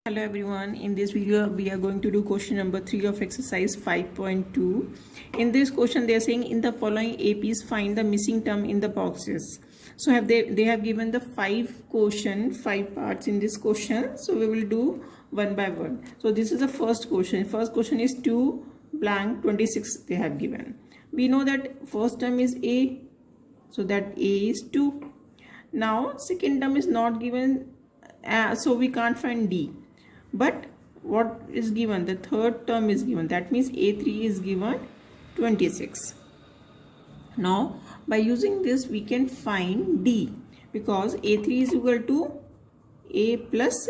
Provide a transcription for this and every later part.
Hello everyone, in this video we are going to do question number 3 of exercise 5.2. In this question they are saying in the following APs find the missing term in the boxes. So they have given the 5 parts in this question. So we will do one by one. So this is the first question. First question is 2 blank 26 they have given. We know that first term is A, so that A is 2. Now second term is not given, so we can't find D. But what is given? The third term is given. That means A3 is given 26. Now by using this we can find D, because A3 is equal to A plus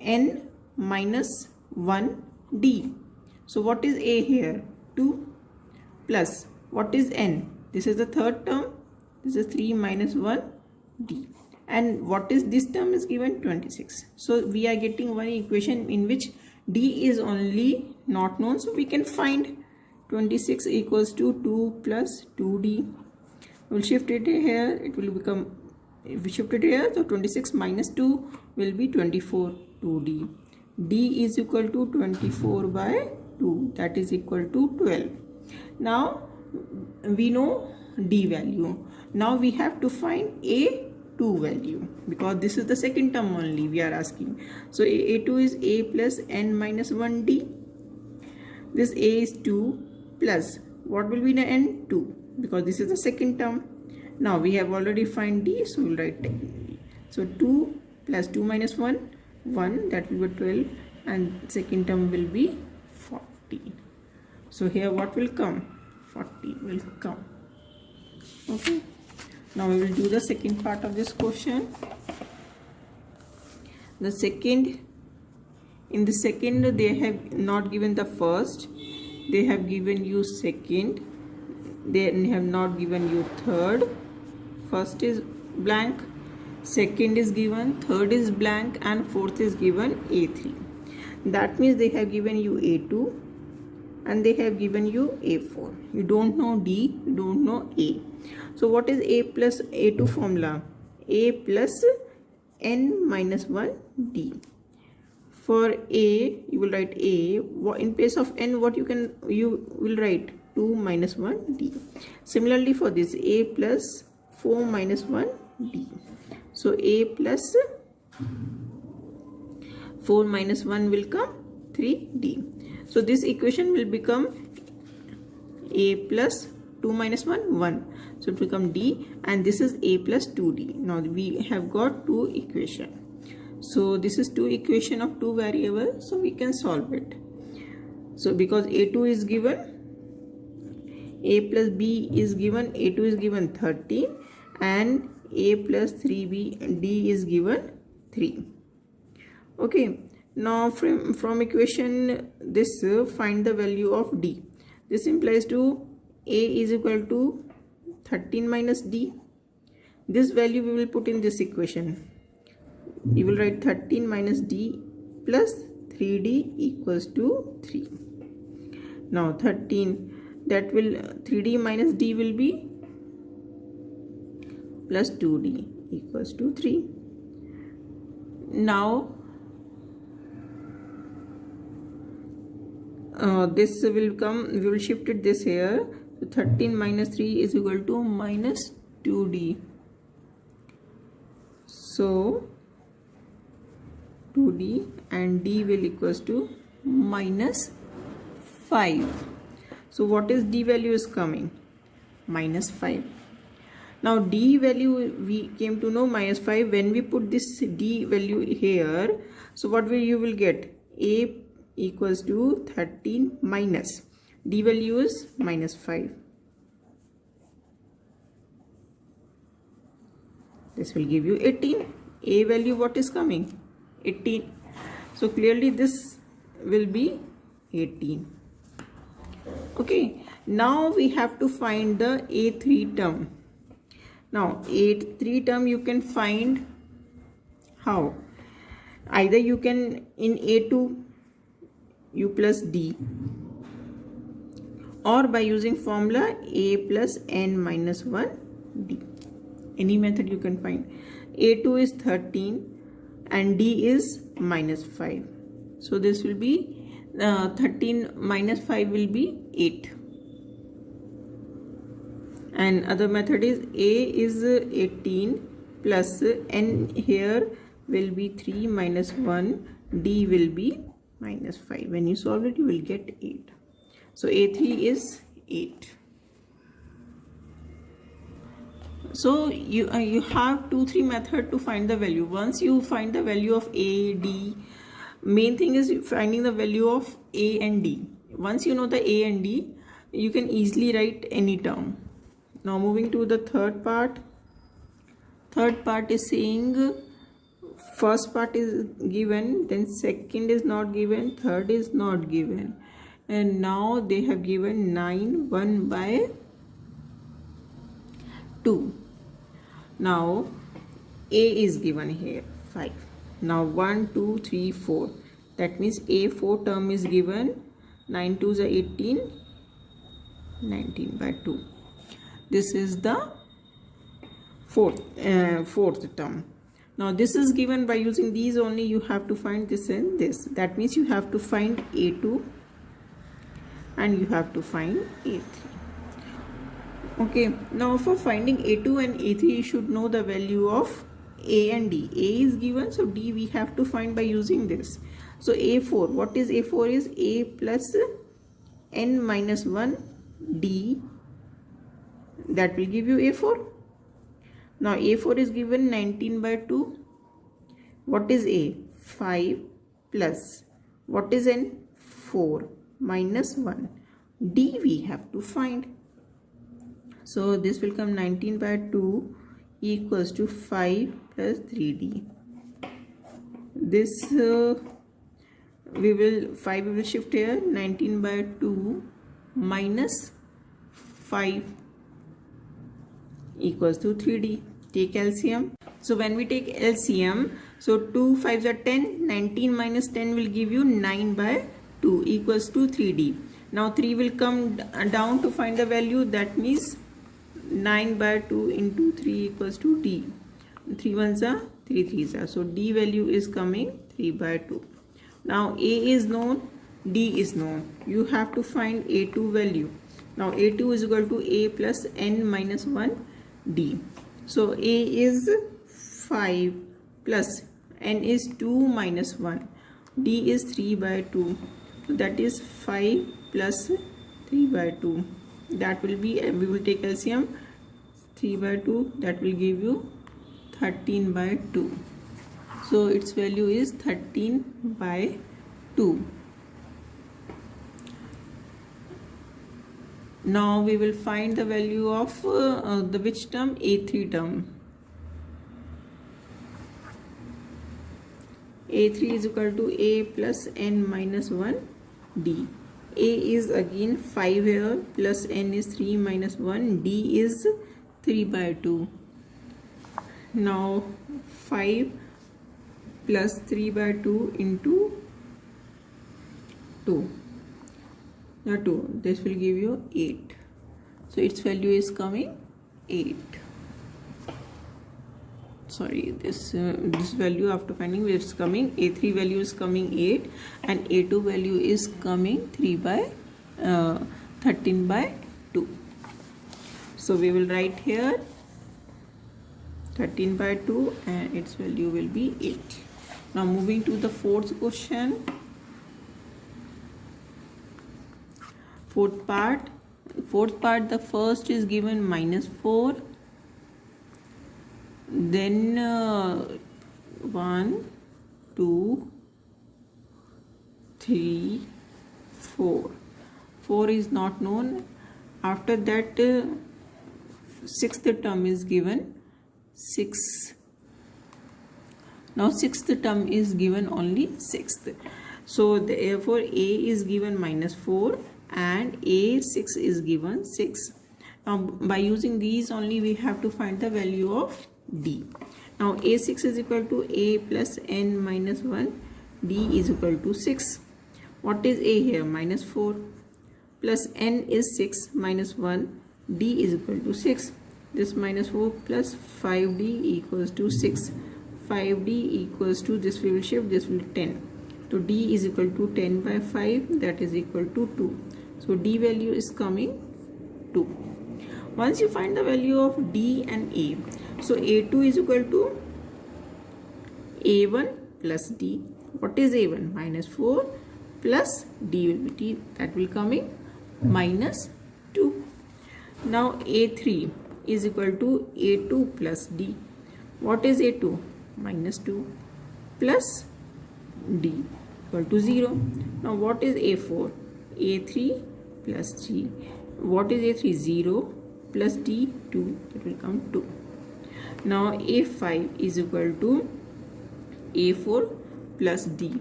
N minus 1 D. So what is A here? 2 plus what is N? This is the third term. This is 3 minus 1 D. And what is this term is given? 26. So we are getting one equation in which D is only not known. So we can find 26 equals to 2 plus 2D. We'll shift it here. It will become, if we shift it here, so 26 minus 2 will be 24 2D. D is equal to 24 by 2. That is equal to 12. Now we know D value. Now we have to find A2 value, because this is the second term only we are asking. So A2 is A plus N minus 1D. This A is 2 plus what will be the N? 2, because this is the second term. Now we have already find D, so we'll write D. So 2 plus 2 minus 1, 1, that will be 12, and second term will be 40. So here what will come? 40 will come. Okay. Now we will do the second part of this question. In the second they have not given the first, they have given you second, they have not given you third. First is blank, second is given, third is blank, and fourth is given A3. That means they have given you A2 and they have given you A4. You don't know D, you don't know A. So what is A plus A2 formula? A plus N minus 1 D. For A, you will write A. In place of N, what you will write 2 minus 1 D. Similarly for this, A plus 4 minus 1 D. So A plus 4 minus 1 will come 3D. So this equation will become A plus 2 minus 1, 1. So it will become D, and this is A plus 2D. Now we have got two equations. So this is two equation of two variables, so we can solve it. So because A2 is given, A plus B is given, A2 is given 13, and A plus 3B D is given 3. Okay. Now from equation this, find the value of D. This implies to A is equal to 13 minus D. This value we will put in this equation. You will write 13 minus D plus 3D equals to 3. Now 13, that will 3D minus D will be plus 2D equals to 3. Now this will come, we will shift it this here. So 13 minus 3 is equal to minus 2D. So 2D and D will equals to minus 5. So what is D value is coming? Minus 5. Now D value we came to know minus 5. When we put this D value here, so what you will get? A equals to 13 minus D value is minus 5. This will give you 18. A value what is coming? 18. So clearly this will be 18. Okay. Now we have to find the A3 term. Now A3 term you can find how? Either you can in A2 U plus D, or by using formula A plus N minus 1 D. Any method you can find. A2 is 13 and D is minus 5. So this will be 13 minus 5 will be 8. And other method is A is 18 plus n here will be 3 minus 1, D will be minus 5. When you solve it, you will get 8. So A3 is 8. So you have 2-3 method to find the value. Once you find the value of A, D, main thing is finding the value of A and D. Once you know the A and D, you can easily write any term. Now moving to the third part. Third part is saying first part is given, then second is not given, third is not given, and now they have given 9 1 by 2. Now A is given here 5. Now 1 2 3 4, that means A4 term is given 9 2s are 18, 19 by 2. This is the fourth term. Now this is given by using these only. You have to find this and this. That means you have to find A2 and you have to find A3. Okay, now for finding A2 and A3, you should know the value of A and D. A is given, so D we have to find by using this. So A4, what is A4 is A plus n minus 1 D, that will give you A4. Now A4 is given 19 by 2. What is A? 5 plus, what is n? 4 minus 1. D we have to find. So this will come 19 by 2 equals to 5 plus 3D. This 5 we will shift here. 19 by 2 minus 5 equals to 3D. Take LCM. So when we take LCM, so 2 5s are 10, 19 minus 10 will give you 9 by 2 equals to 3D. Now 3 will come down to find the value, that means 9 by 2 into 3 equals to D. 3 1s are 3 3s are. So D value is coming 3 by 2. Now A is known, D is known. You have to find A2 value. Now A2 is equal to A plus n minus 1 D. So A is 5 plus n is 2 minus 1. D is 3 by 2. So that is 5 plus 3 by 2. That will be, we will take LCM, 3 by 2, that will give you 13 by 2. So its value is 13 by 2. Now we will find the value of the which term? A3 term. A3 is equal to A plus n minus 1 D. A is again 5 here, plus n is 3 minus 1, D is 3 by 2. Now 5 plus 3 by 2 into 2. Now 2, this will give you 8. So its value is coming 8. Sorry, this value after finding where it's coming, A3 value is coming 8 and A2 value is coming 13 by 2. So we will write here 13 by 2 and its value will be 8. Now moving to the fourth question. Fourth part, the first is given minus 4. Then 1, 2, 3, 4. 4 is not known. After that, sixth term is given 6. Now sixth term is given only 6th. So therefore A is given minus 4 and A6 is given 6. Now by using these only we have to find the value of D. Now A6 is equal to A plus n minus 1, D is equal to 6. What is A here? Minus 4 plus n is 6 minus 1, D is equal to 6. This minus 4 plus 5D equals to 6. 5d equals to, this we will shift, this will be 10. So d is equal to 10 by 5, that is equal to 2. So d value is coming 2. Once you find the value of d and a, so a2 is equal to a1 plus d. What is a1? Minus 4 plus d will be t, that will coming minus 2. Now a3 is equal to a2 plus d. What is a2? Minus 2 plus d equal to 0. Now what is a4? a3 plus g. What is a3? 0 plus d, 2, it will come 2. Now a5 is equal to a4 plus d.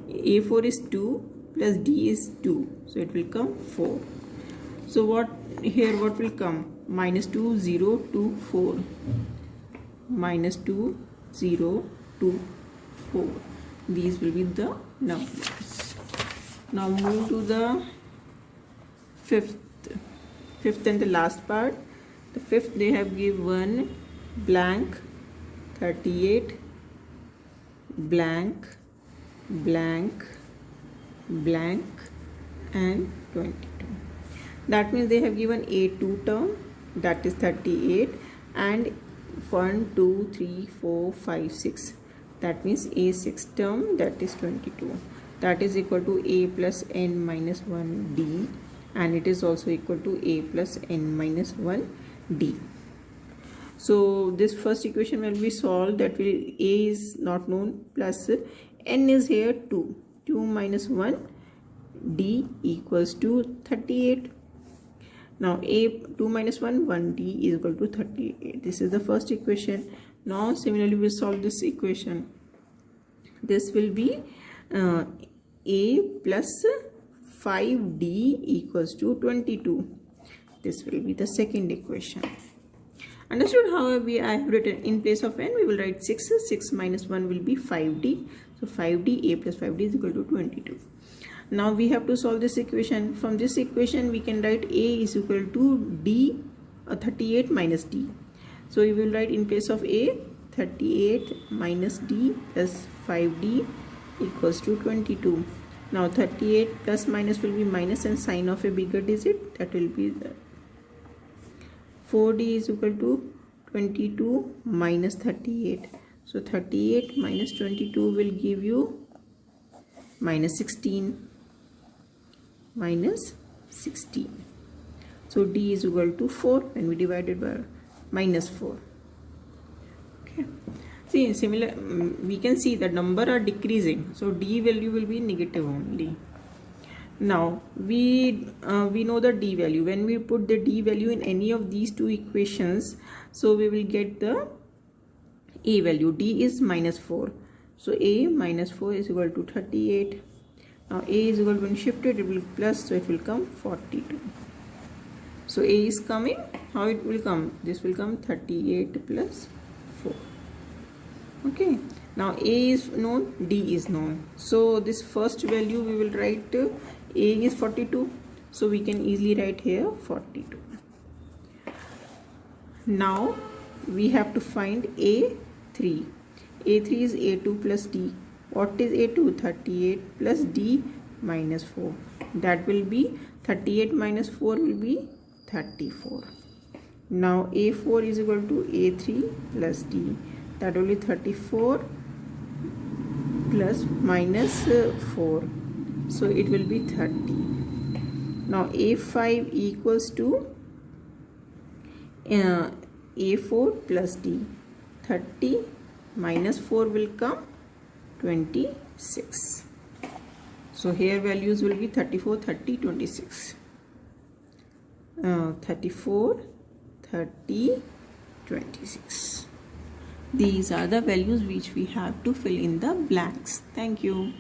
a4 is 2 plus d is 2, so it will come 4. So what will come? Minus 2, 0, 2, 4. Minus 2, 0, 2, 4. These will be the numbers. Now move to the fifth and the last part. The fifth, they have given blank, 38, blank, blank, blank and 22. That means they have given a2 term, that is 38, and 1, 2, 3, 4, 5, 6. That means a6 term, that is 22. That is equal to a plus n minus 1 d, and it is also equal to a plus n minus 1 d. So this first equation will be solved, that will a is not known plus n is here 2. 2 minus 1 d equals to 38. Now a 2 minus 1 1d is equal to 38. This is the first equation. Now similarly we solve this equation. This will be a plus 5d equals to 22. This will be the second equation. Understood how I have written? In place of n we will write 6. 6 minus 1 will be 5d. So 5d, a plus 5d is equal to 22. Now we have to solve this equation. From this equation we can write a is equal to d 38 minus d. So we will write in place of a 38 minus d plus 5d equals to 22. Now 38 plus minus will be minus and sign of a bigger digit, that will be the 4d is equal to 22 minus 38. So 38 minus 22 will give you minus 16. Minus 16. So d is equal to 4 when we divide it by minus 4. Okay. See, similar, we can see the number are decreasing, so d value will be negative only. Now we know the d value. When we put the d value in any of these two equations, so we will get the a value. D is minus 4. So a minus 4 is equal to 38. Now a is equal to, when shifted it will plus, so it will come 42. So a is coming, how it will come? This will come 38 plus 4. Okay. Now a is known, d is known. So this first value we will write, a is 42. So we can easily write here 42. Now we have to find a3. a3 is a2 plus d. What is a2? 38 plus d minus 4. That will be 38 minus 4 will be 34. Now a4 is equal to a3 plus d. That will be 34 plus minus 4. So it will be 30. Now a5 equals to a4 plus d. 30 minus 4 will come 26. So here values will be 34, 30, 26. 34, 30, 26. These are the values which we have to fill in the blanks. Thank you.